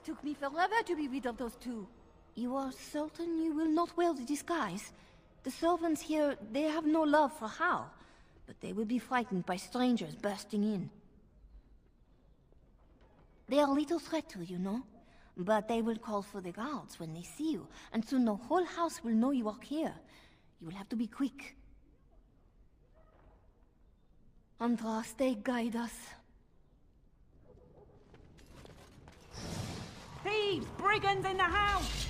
took me forever to be rid of those two. You are certain you will not wear the disguise? The servants here, they have no love for Hal, but they will be frightened by strangers bursting in. They are little threat to you, no? But they will call for the guards when they see you, and soon the whole house will know you are here. You will have to be quick. Andraste, guide us. Thieves! Brigands in the house!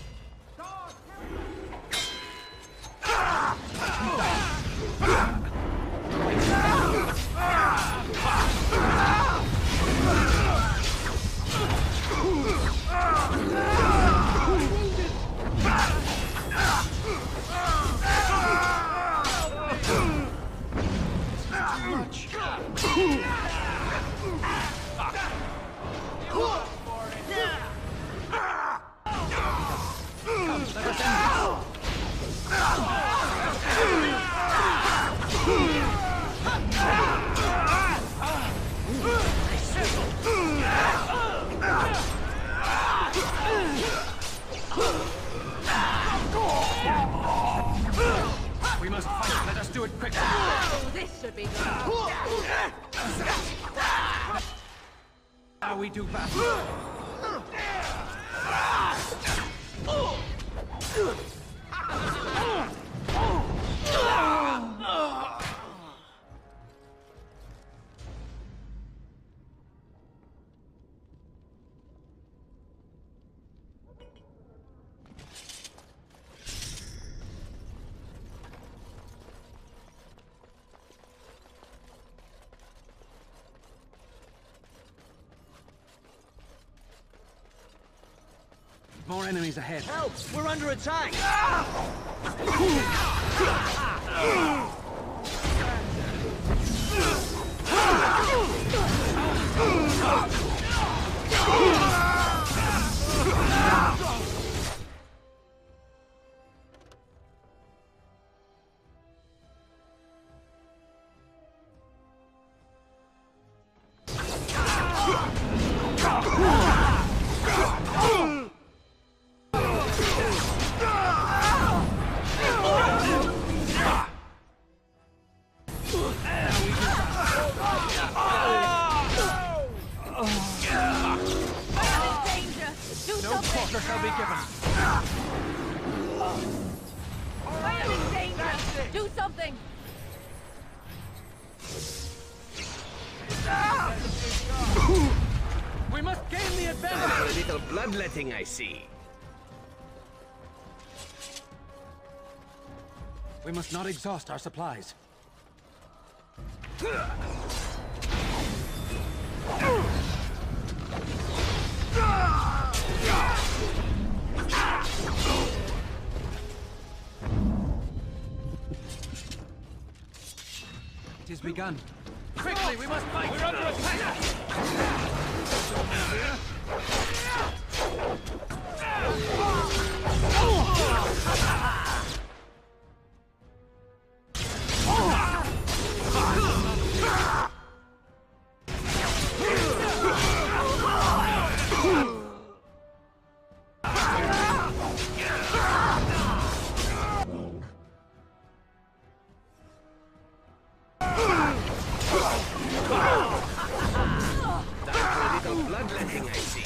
We must fight. Let us do it quickly. Oh, this should be good. Now we do battle. More enemies ahead. Help! We're under attack! Do something! We must gain the advantage! A little bloodletting, I see. We must not exhaust our supplies. It has begun. Quickly, we must fight! We're under attack! Bloodletting, I see.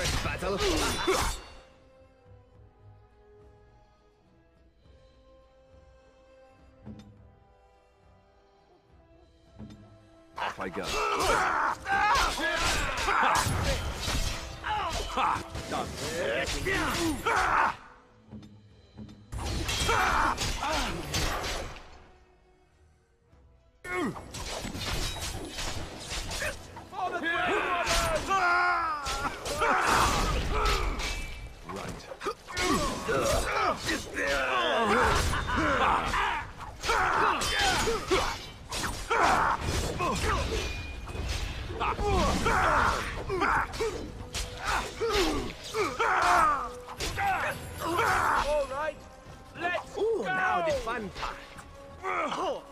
first battle. Off I go. All right, let's go. Now the fun part. Oh,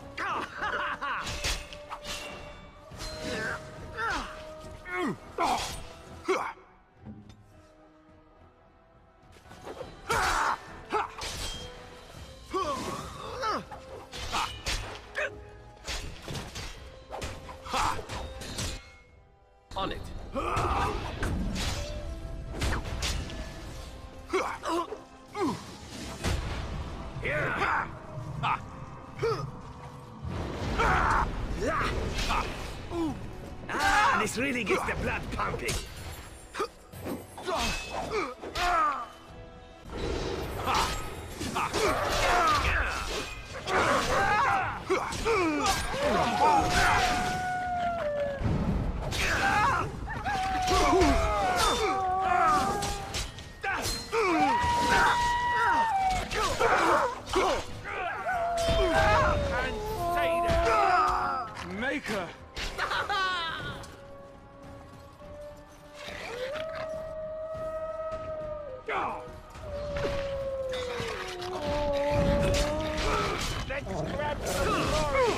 on it. This really gets the blood pumping. Maker! Let's grab some glory.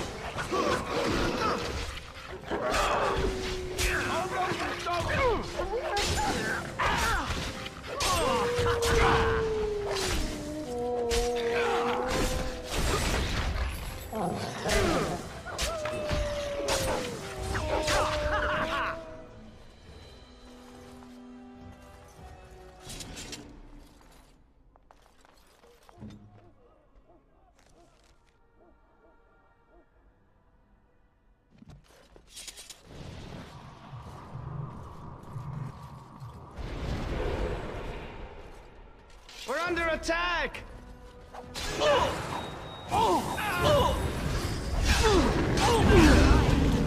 We're under attack!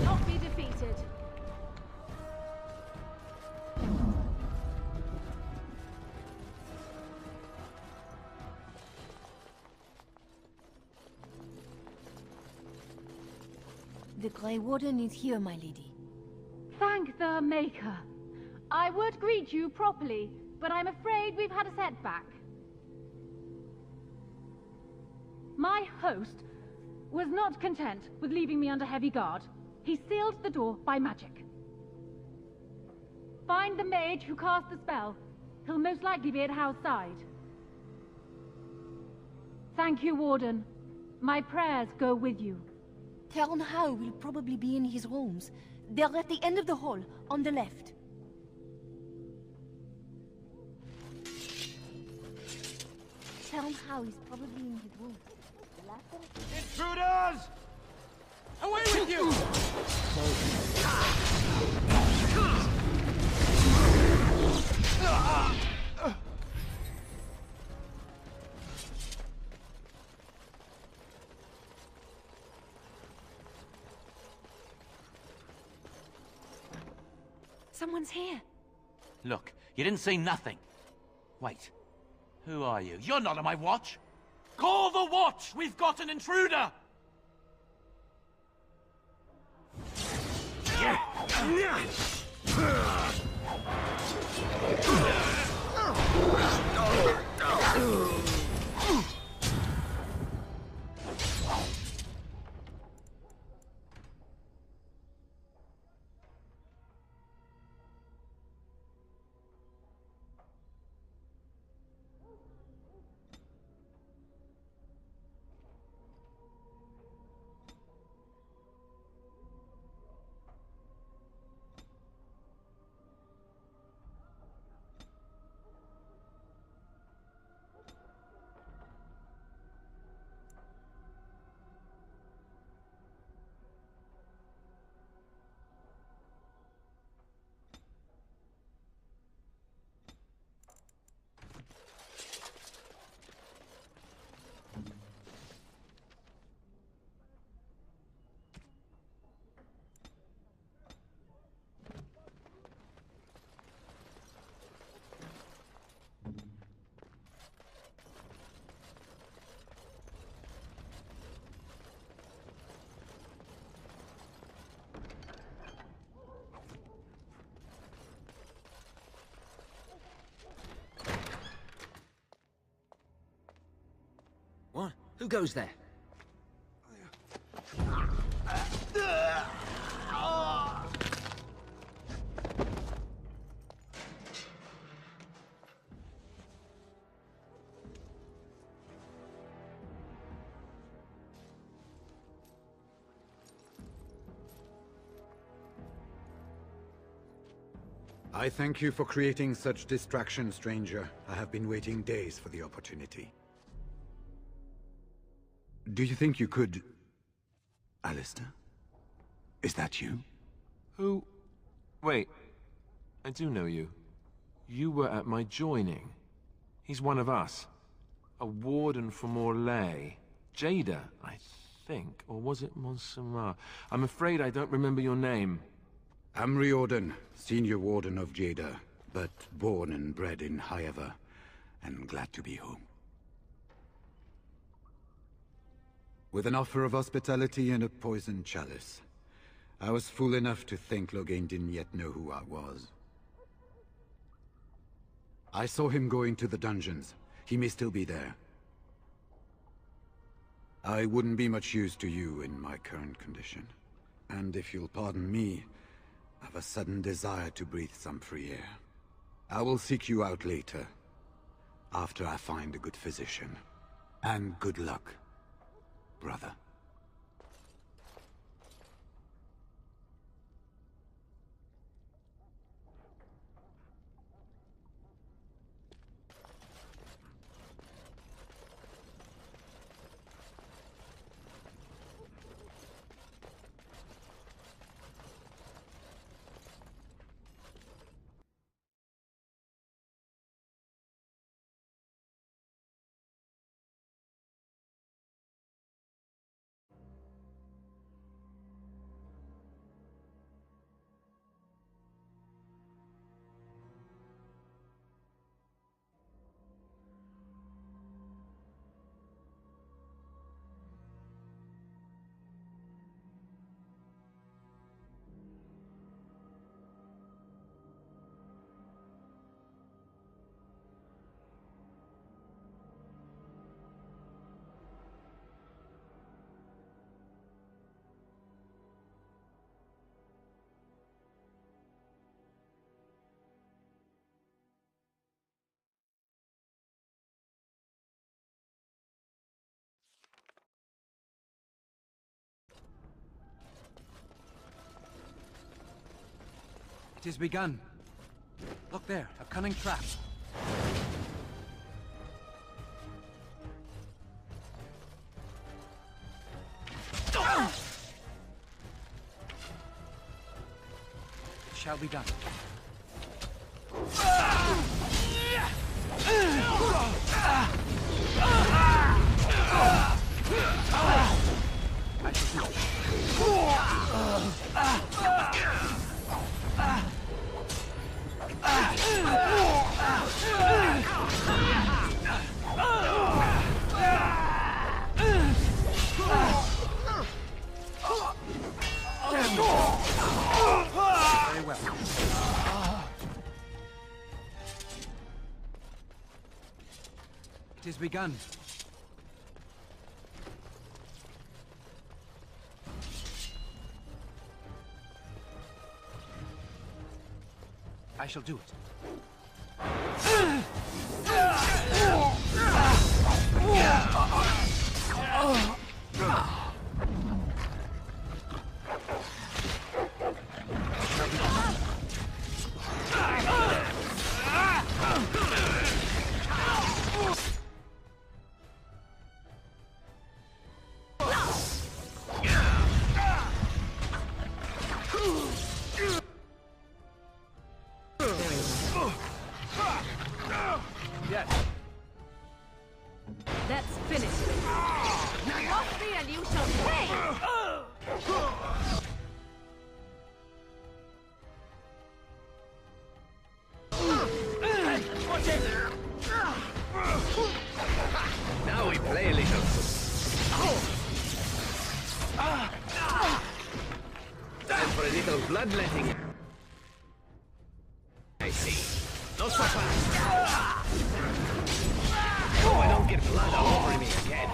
Not be defeated. The Grey Warden is here, my lady. Thank the Maker. I would greet you properly, but I'm afraid we've had a setback. My host was not content with leaving me under heavy guard. He sealed the door by magic. Find the mage who cast the spell. He'll most likely be at Hal's side. Thank you, Warden. My prayers go with you. Count Hal will probably be in his rooms. They're at the end of the hall, on the left. Count Hal is probably in his room. Intruders! Away with you! Someone's here. Look, you didn't say nothing. Wait. Who are you? You're not on my watch! Call the watch! We've got an intruder! Who goes there? I thank you for creating such distraction, stranger. I have been waiting days for the opportunity. Do you think you could... Alistair? Is that you? Who? Wait. I do know you. You were at my joining. He's one of us. A warden for Morlaix. Jada, I think. Or was it Montserrat? I'm afraid I don't remember your name. I'm Riordan, Senior Warden of Jada, but born and bred in Highever, and glad to be home. With an offer of hospitality and a poisoned chalice. I was fool enough to think Loghain didn't yet know who I was. I saw him going to the dungeons. He may still be there. I wouldn't be much use to you in my current condition. And if you'll pardon me, I've a sudden desire to breathe some free air. I will seek you out later, after I find a good physician. And good luck, brother. It has begun. Look there, a cunning trap. It shall be done. I shall do it. Very well. It has begun. I shall do it. Let's finish this. Now watch me and you shall pay! Now we play a little. Time for a little bloodletting. I see. Not so fast. Oh, I don't get blood all over me again.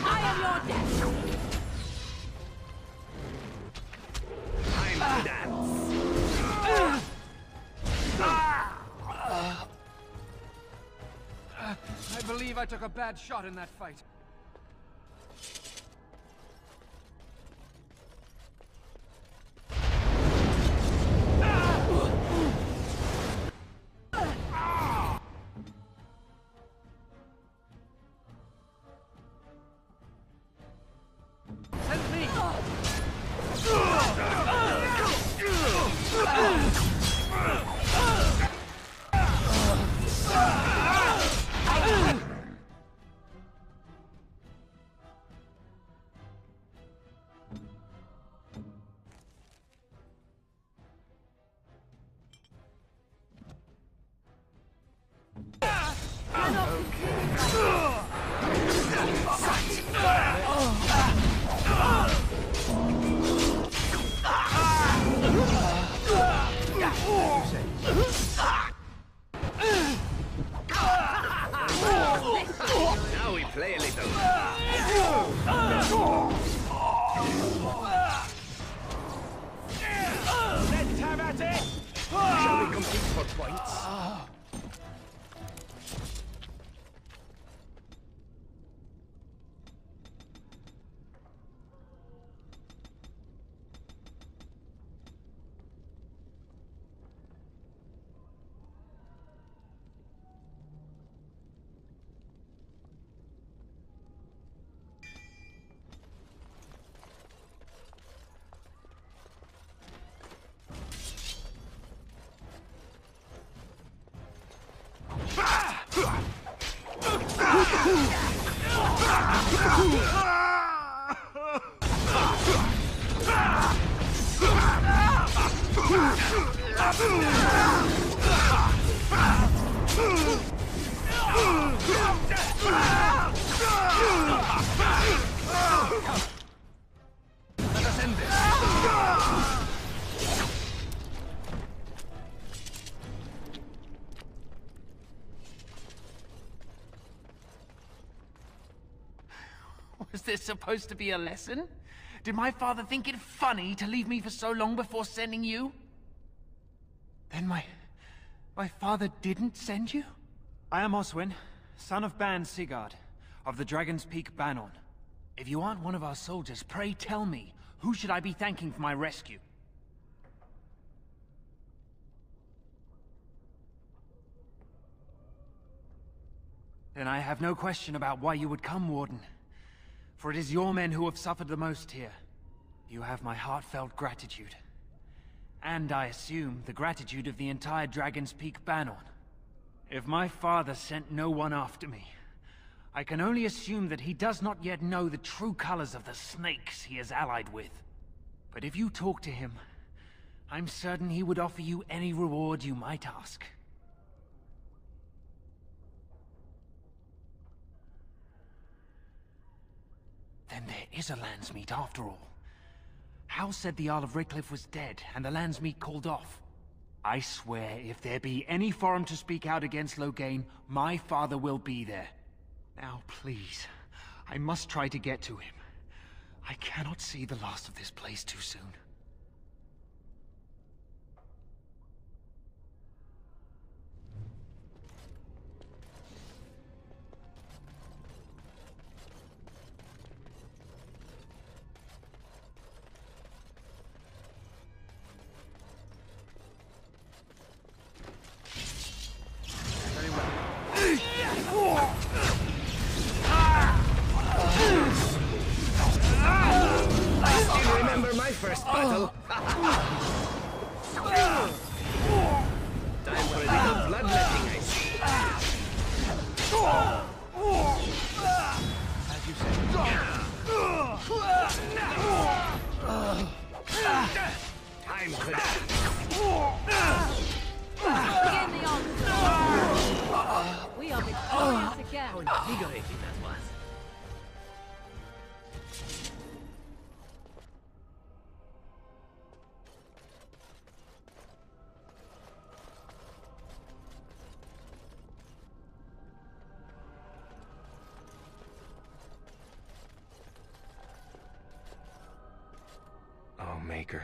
I am your death. Time to dance. I believe I took a bad shot in that fight. Send me! Now we play a little. Let's have at it! Shall we compete for points? Let us end this. Was this supposed to be a lesson? Did my father think it funny to leave me for so long before sending you? Then my father didn't send you? I am Oswin, son of Ban Sigurd, of the Dragon's Peak Banon. If you aren't one of our soldiers, pray tell me, who should I be thanking for my rescue? Then I have no question about why you would come, Warden. For it is your men who have suffered the most here. You have my heartfelt gratitude. And I assume the gratitude of the entire Dragon's Peak Banon. If my father sent no one after me, I can only assume that he does not yet know the true colors of the snakes he is allied with. But if you talk to him, I'm certain he would offer you any reward you might ask. Then there is a Landsmeet after all. Hal said the Jarl of Redcliffe was dead, and the Landsmeet called off. I swear, if there be any forum to speak out against Loghain, my father will be there. Now, please, I must try to get to him. I cannot see the last of this place too soon. Remember my first battle? Time for a little bloodletting, I see. As you said. Time for that. Begin the onslaught. We are victorious again. How invigorating that was. Maker.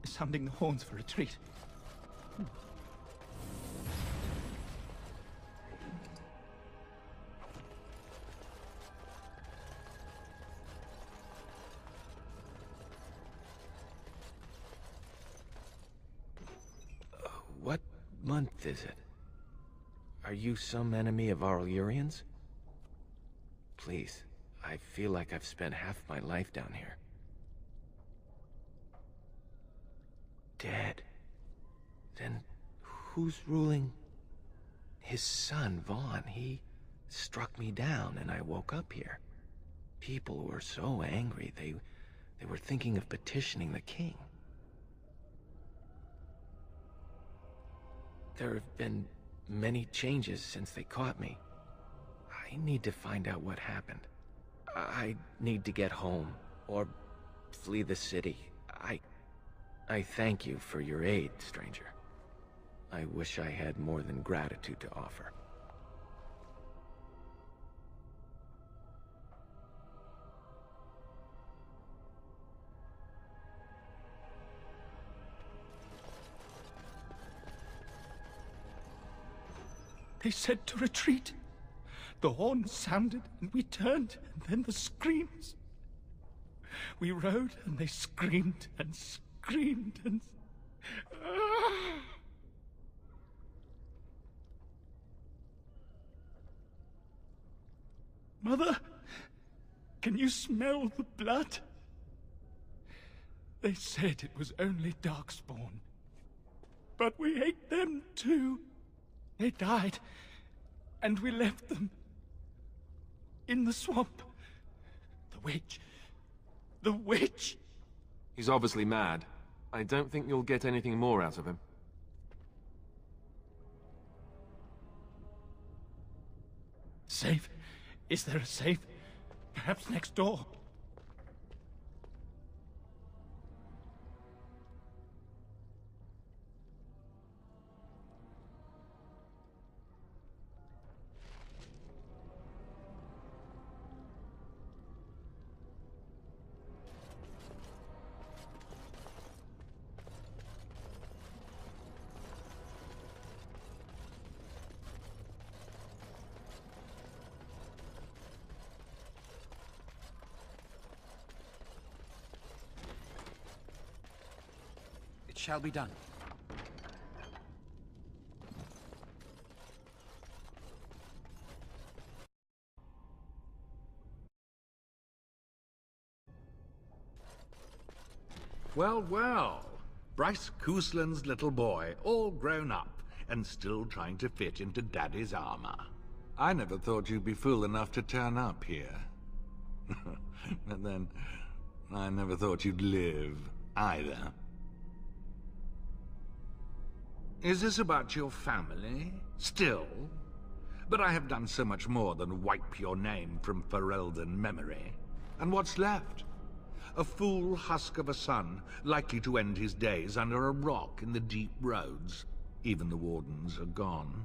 Sounding the horns for retreat. What month is it? Are you some enemy of our Illyrians? Please, I feel like I've spent half my life down here. Dead. Then who's ruling? His son, Vaughn. He struck me down and I woke up here. People were so angry, they were thinking of petitioning the king. There have been many changes since they caught me. I need to find out what happened. I need to get home, or flee the city. I thank you for your aid, stranger. I wish I had more than gratitude to offer. They said to retreat. The horn sounded, and we turned, and then the screams. We rode, and they screamed, and screamed, and... Mother, can you smell the blood? They said it was only Darkspawn. But we ate them too. They died, and we left them in the swamp. The witch. The witch! He's obviously mad. I don't think you'll get anything more out of him. Safe? Is there a safe? Perhaps next door? It shall be done. Well, well. Bryce Cousland's little boy, all grown up, and still trying to fit into Daddy's armor. I never thought you'd be fool enough to turn up here. And then, I never thought you'd live, either. Is this about your family? Still? But I have done so much more than wipe your name from Ferelden memory. And what's left? A fool husk of a son, likely to end his days under a rock in the deep roads. Even the wardens are gone.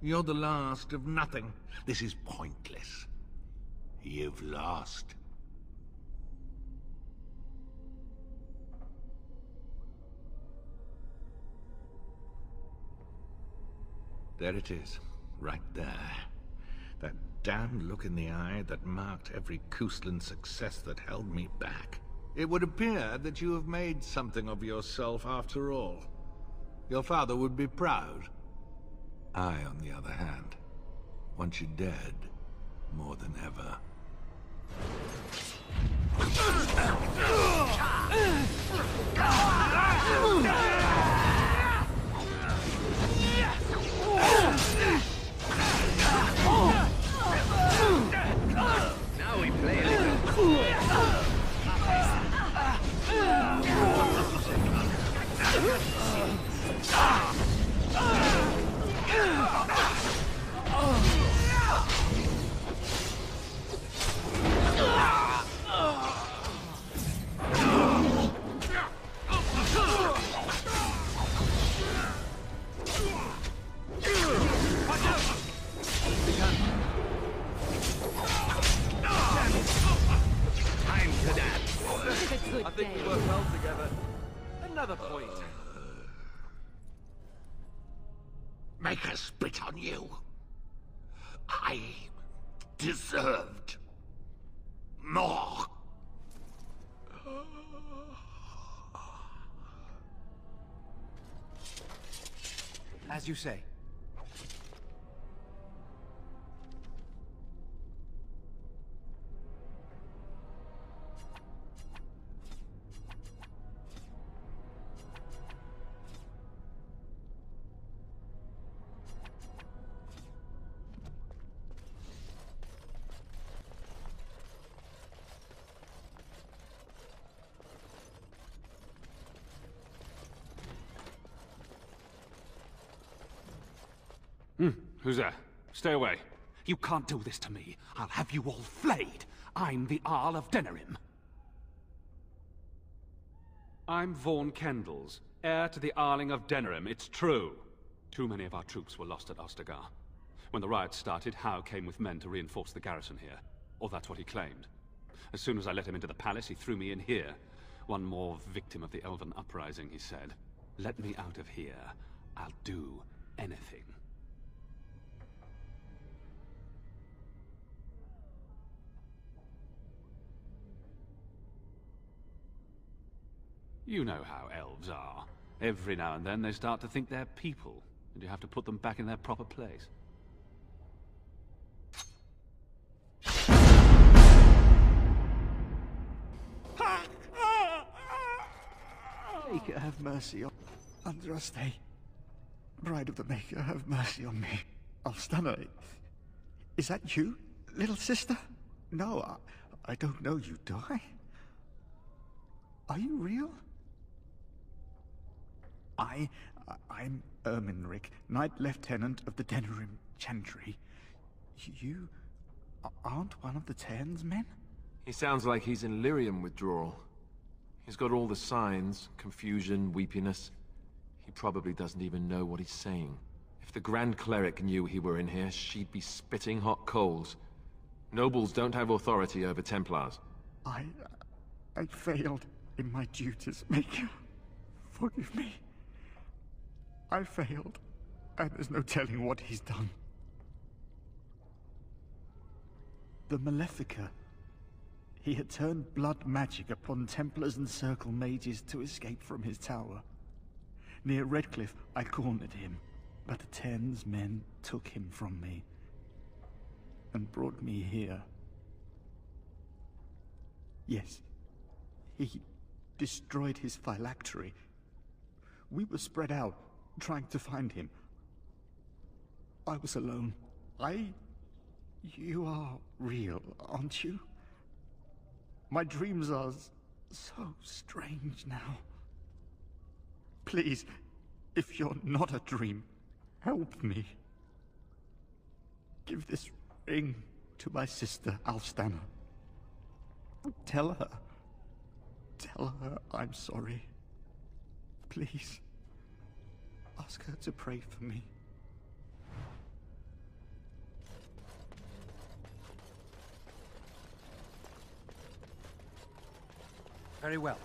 You're the last of nothing. This is pointless. You've lost. There it is, right there. That damned look in the eye that marked every Cousland success that held me back. It would appear that you have made something of yourself after all. Your father would be proud. I, on the other hand, want you dead more than ever. Now we play a little. well together. Another point. Make us spit on you. I deserved more. As you say. Who's there? Stay away. You can't do this to me. I'll have you all flayed. I'm the Arl of Denerim. I'm Vaughn Kendalls, heir to the Arling of Denerim. It's true. Too many of our troops were lost at Ostagar. When the riots started, Howe came with men to reinforce the garrison here. Or that's what he claimed. As soon as I let him into the palace, he threw me in here. One more victim of the Elven Uprising, he said. Let me out of here. I'll do anything. You know how elves are. Every now and then they start to think they're people, and you have to put them back in their proper place. Maker, have mercy on Andraste. Bride of the Maker, have mercy on me. Alstana, is that you, little sister? No, I don't know you, do I? Are you real? I'm Erminric, Knight Lieutenant of the Denerim Chantry. You aren't one of the Tairen's men? He sounds like he's in lyrium withdrawal. He's got all the signs, confusion, weepiness. He probably doesn't even know what he's saying. If the Grand Cleric knew he were in here, she'd be spitting hot coals. Nobles don't have authority over Templars. I failed in my duties, Maker. Forgive me. I failed, and there's no telling what he's done. The Malefica. He had turned blood magic upon Templars and Circle mages to escape from his tower. Near Redcliffe, I cornered him, but the Tairen's men took him from me and brought me here. Yes, he destroyed his phylactery. We were spread out, trying to find him. I was alone. You are real, aren't you? My dreams are so strange now. Please, if you're not a dream, help me. Give this ring to my sister, Alstana. Tell her I'm sorry. Please, ask her to pray for me. Very well.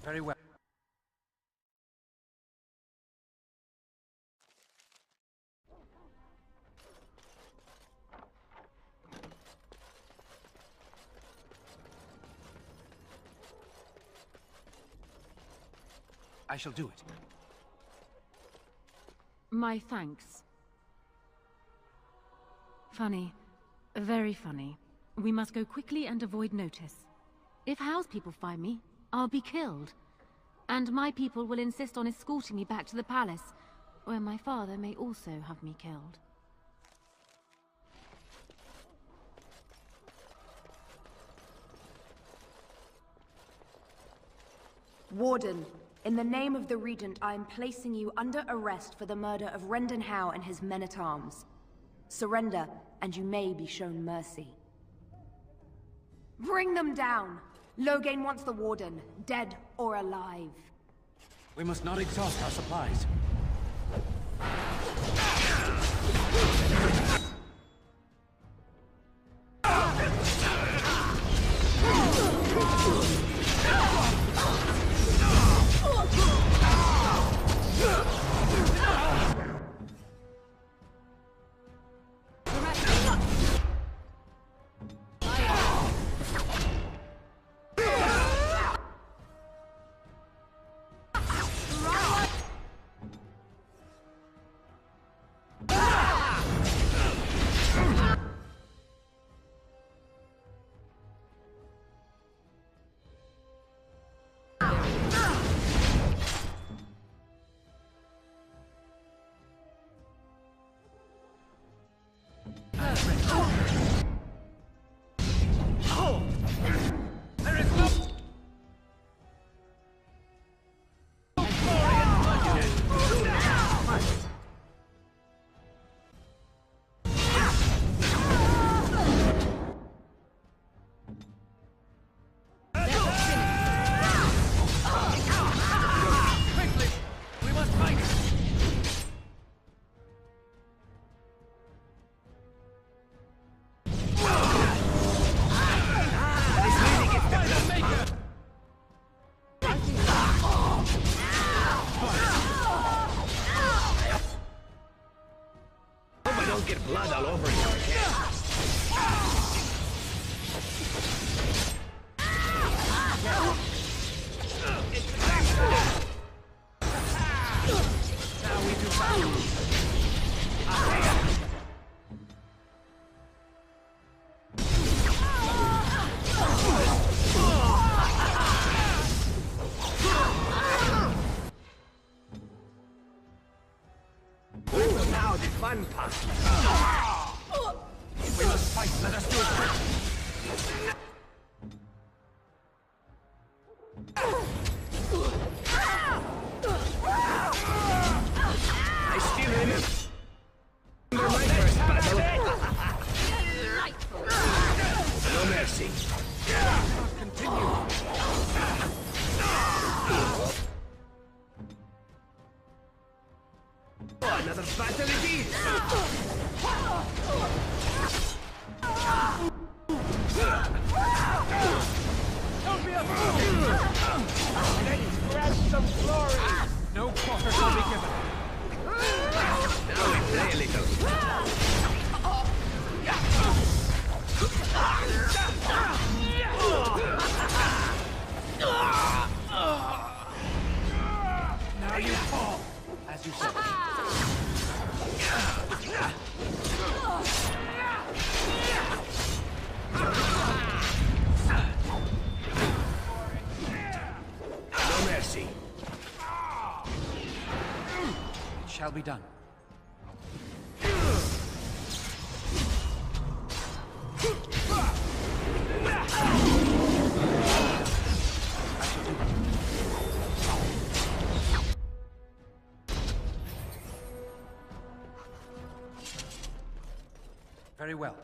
Very well. I shall do it. My thanks. Funny. Very funny. We must go quickly and avoid notice. If Howe's people find me, I'll be killed. And my people will insist on escorting me back to the palace, where my father may also have me killed. Warden, in the name of the Regent, I am placing you under arrest for the murder of Rendon Howe and his men-at-arms. Surrender, and you may be shown mercy. Bring them down! Loghain wants the Warden, dead or alive. We must not exhaust our supplies. Blood all over your head. Now we do battle. Now the fun part. We must fight. Let us do it quick. I still remember my first battle. No mercy. Continue. Another battle it is! Don't be a fool! Let's grab some glory! No quarter shall be given. Now we play a little. Now you fall, as you said. No mercy. It shall be done. Very well.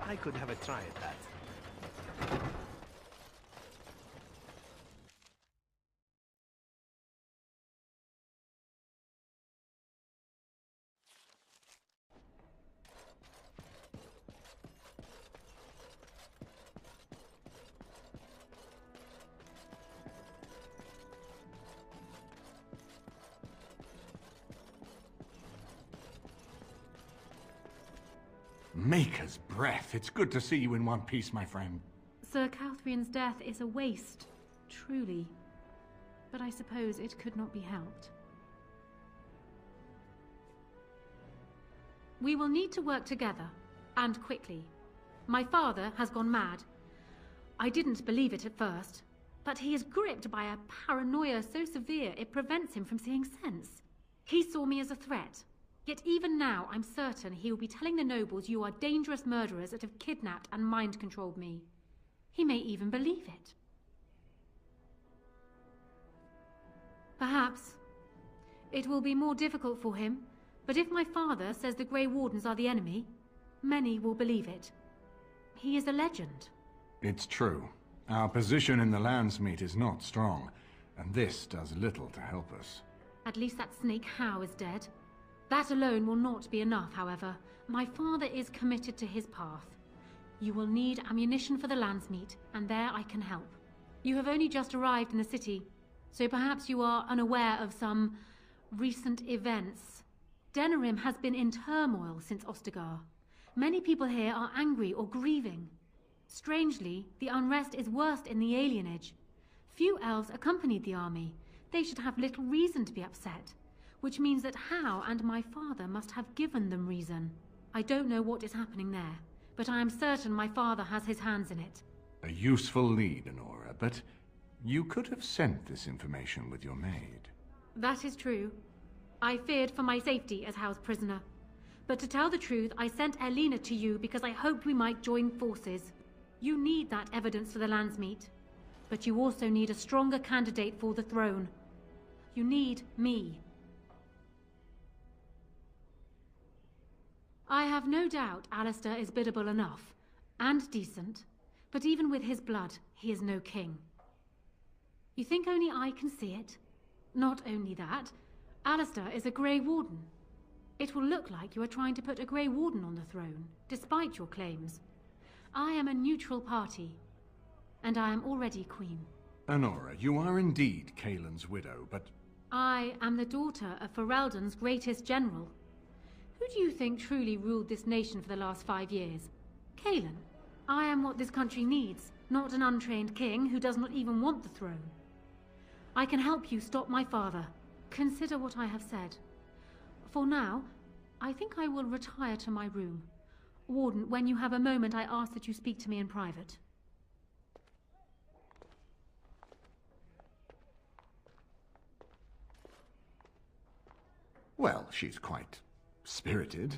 I could have a try at that. Maker's breath. It's good to see you in one piece, my friend. Sir Calthrian's death is a waste, truly. But I suppose it could not be helped. We will need to work together, and quickly. My father has gone mad. I didn't believe it at first, but he is gripped by a paranoia so severe it prevents him from seeing sense. He saw me as a threat. Yet even now, I'm certain he will be telling the nobles you are dangerous murderers that have kidnapped and mind-controlled me. He may even believe it. Perhaps. It will be more difficult for him, but if my father says the Grey Wardens are the enemy, many will believe it. He is a legend. It's true. Our position in the Landsmeet is not strong, and this does little to help us. At least that snake Howe is dead. That alone will not be enough, however. My father is committed to his path. You will need ammunition for the Landsmeet, and there I can help. You have only just arrived in the city, so perhaps you are unaware of some recent events. Denerim has been in turmoil since Ostagar. Many people here are angry or grieving. Strangely, the unrest is worst in the alienage. Few elves accompanied the army. They should have little reason to be upset. Which means that Howe and my father must have given them reason. I don't know what is happening there, but I am certain my father has his hands in it. A useful lead, Honora, but you could have sent this information with your maid. That is true. I feared for my safety as Howe's prisoner. But to tell the truth, I sent Erlina to you because I hoped we might join forces. You need that evidence for the Landsmeet. But you also need a stronger candidate for the throne. You need me. I have no doubt Alistair is biddable enough, and decent, but even with his blood, he is no king. You think only I can see it? Not only that, Alistair is a Grey Warden. It will look like you are trying to put a Grey Warden on the throne, despite your claims. I am a neutral party, and I am already queen. Honora, you are indeed Kaelin's widow, but... I am the daughter of Ferelden's greatest general. Who do you think truly ruled this nation for the last 5 years? Kaelin. I am what this country needs, not an untrained king who does not even want the throne. I can help you stop my father. Consider what I have said. For now, I think I will retire to my room. Warden, when you have a moment, I ask that you speak to me in private. Well, she's quite spirited.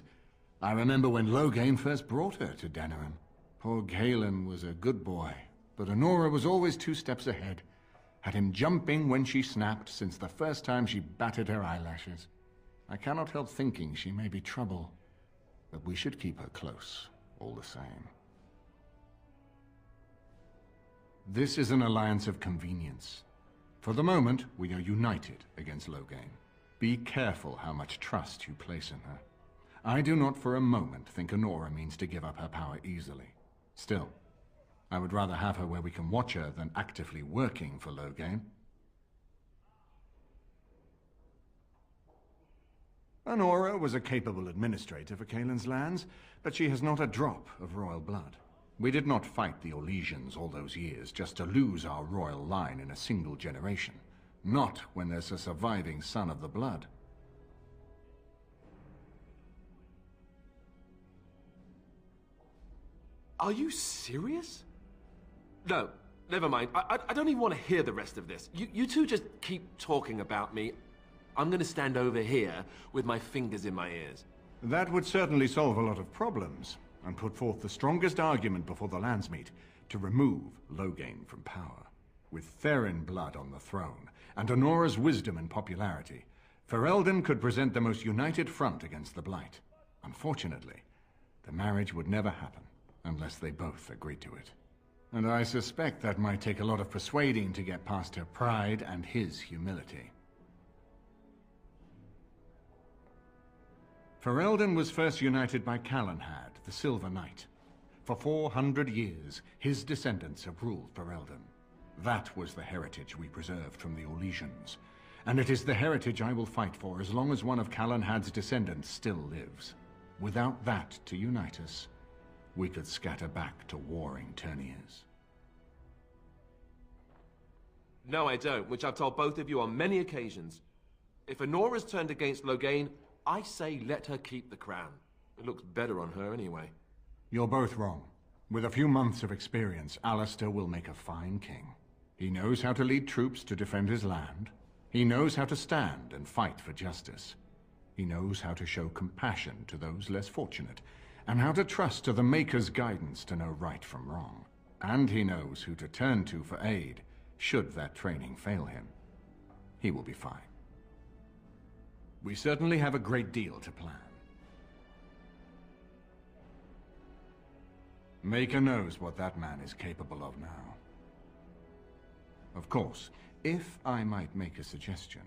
I remember when Loghain first brought her to Denerim. Poor Galen was a good boy, but Honora was always 2 steps ahead. Had him jumping when she snapped since the first time she batted her eyelashes. I cannot help thinking she may be trouble, but we should keep her close, all the same. This is an alliance of convenience. For the moment, we are united against Loghain. Be careful how much trust you place in her. I do not for a moment think Honora means to give up her power easily. Still, I would rather have her where we can watch her than actively working for Loghain. Honora was a capable administrator for Kaelin's lands, but she has not a drop of royal blood. We did not fight the Orlesians all those years just to lose our royal line in a single generation. Not when there's a surviving son of the blood. Are you serious? No, never mind. I don't even want to hear the rest of this. You two just keep talking about me. I'm going to stand over here with my fingers in my ears. That would certainly solve a lot of problems, and put forth the strongest argument before the Landsmeet to remove Loghain from power. With Therin blood on the throne, and Honora's wisdom and popularity, Ferelden could present the most united front against the Blight. Unfortunately, the marriage would never happen. unless they both agree to it. And I suspect that might take a lot of persuading to get past her pride and his humility. Ferelden was first united by Calenhad, the Silver Knight. For 400 years, his descendants have ruled Ferelden. That was the heritage we preserved from the Orlesians. And it is the heritage I will fight for as long as one of Calenhad's descendants still lives. Without that to unite us, we could scatter back to warring Terniers. No, I don't, which I've told both of you on many occasions. If Honora's turned against Loghain, I say let her keep the crown. It looks better on her anyway. You're both wrong. With a few months of experience, Alistair will make a fine king. He knows how to lead troops to defend his land. He knows how to stand and fight for justice. He knows how to show compassion to those less fortunate, and how to trust to the Maker's guidance to know right from wrong. And he knows who to turn to for aid, should that training fail him. He will be fine. We certainly have a great deal to plan. Maker knows what that man is capable of now. Of course, if I might make a suggestion,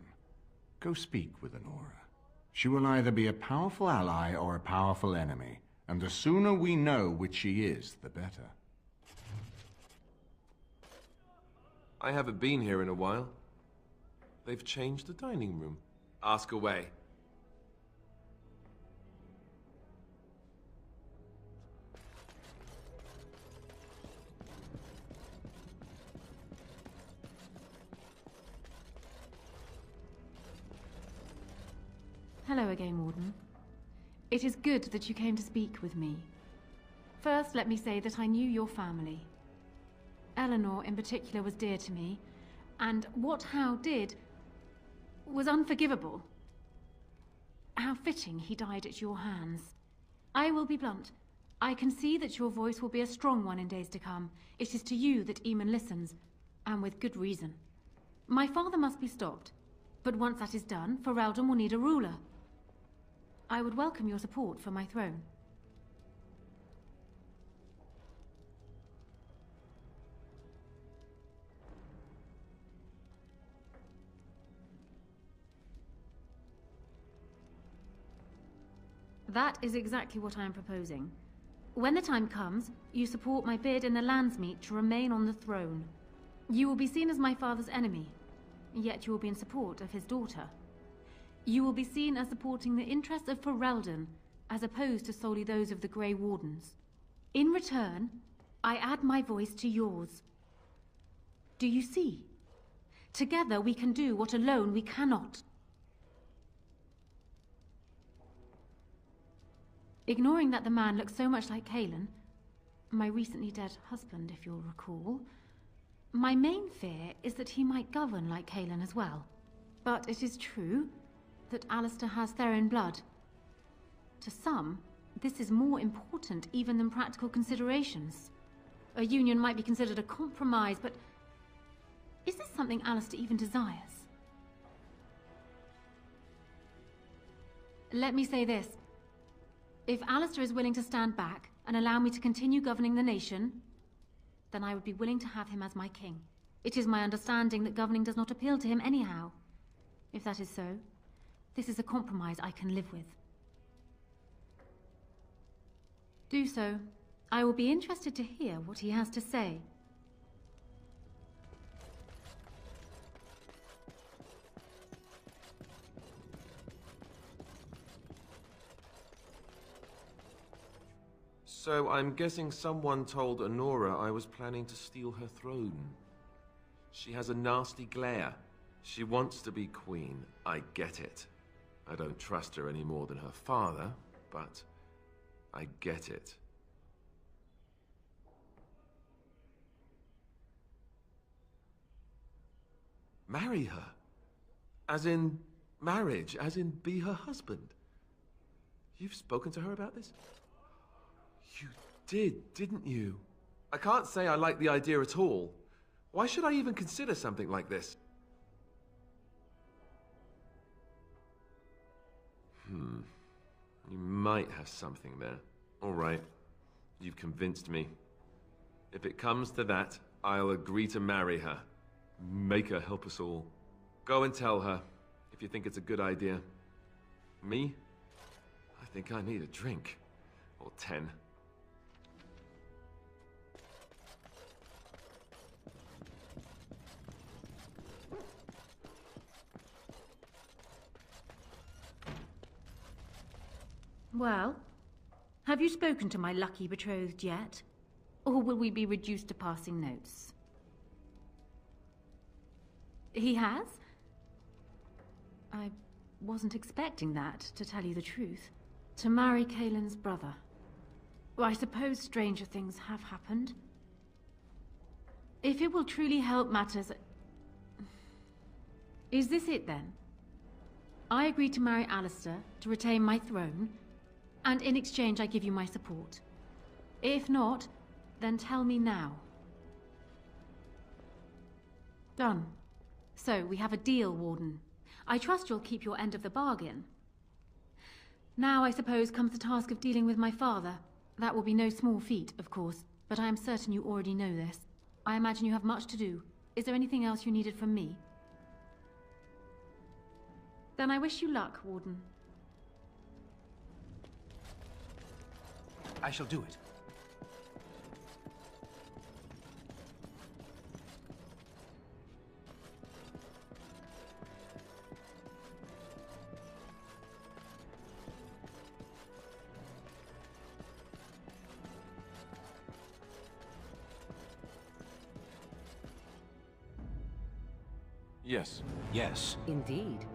go speak with Honora. She will either be a powerful ally or a powerful enemy, and the sooner we know which she is, the better. I haven't been here in a while. They've changed the dining room. Ask away. Hello again, Warden. It is good that you came to speak with me. First, let me say that I knew your family. Eleanor, in particular, was dear to me, and what Hal did was unforgivable. How fitting he died at your hands. I will be blunt. I can see that your voice will be a strong one in days to come. It is to you that Eamon listens, and with good reason. My father must be stopped, but once that is done, Ferelden will need a ruler. I would welcome your support for my throne. That is exactly what I am proposing. When the time comes, you support my bid in the Landsmeet to remain on the throne. You will be seen as my father's enemy, yet you will be in support of his daughter. You will be seen as supporting the interests of Ferelden, as opposed to solely those of the Grey Wardens. In return, I add my voice to yours. Do you see? Together we can do what alone we cannot. Ignoring that the man looks so much like Cailan, my recently dead husband, if you'll recall, my main fear is that he might govern like Cailan as well. But it is true that Alistair has Therin blood. To some, this is more important even than practical considerations. A union might be considered a compromise, but is this something Alistair even desires? Let me say this. If Alistair is willing to stand back and allow me to continue governing the nation, then I would be willing to have him as my king. It is my understanding that governing does not appeal to him anyhow. If that is so, this is a compromise I can live with. Do so. I will be interested to hear what he has to say. So I'm guessing someone told Honora I was planning to steal her throne. She has a nasty glare. She wants to be queen. I get it. I don't trust her any more than her father, but I get it. Marry her. As in marriage, as in be her husband. You've spoken to her about this? You did, didn't you? I can't say I like the idea at all. Why should I even consider something like this? You might have something there. All right. You've convinced me. If it comes to that, I'll agree to marry her. Make her help us all. Go and tell her, if you think it's a good idea. Me? I think I need a drink. Or 10. Well, have you spoken to my lucky betrothed yet? Or will we be reduced to passing notes? He has? I wasn't expecting that, to tell you the truth. To marry Cailan's brother. Well, I suppose stranger things have happened. If it will truly help matters... Is this it, then? I agree to marry Alistair to retain my throne, and in exchange I give you my support. If not, then tell me now. Done. So, we have a deal, Warden. I trust you'll keep your end of the bargain. Now, I suppose, comes the task of dealing with my father. That will be no small feat, of course, but I am certain you already know this. I imagine you have much to do. Is there anything else you needed from me? Then I wish you luck, Warden. I shall do it. Yes. Yes. Indeed.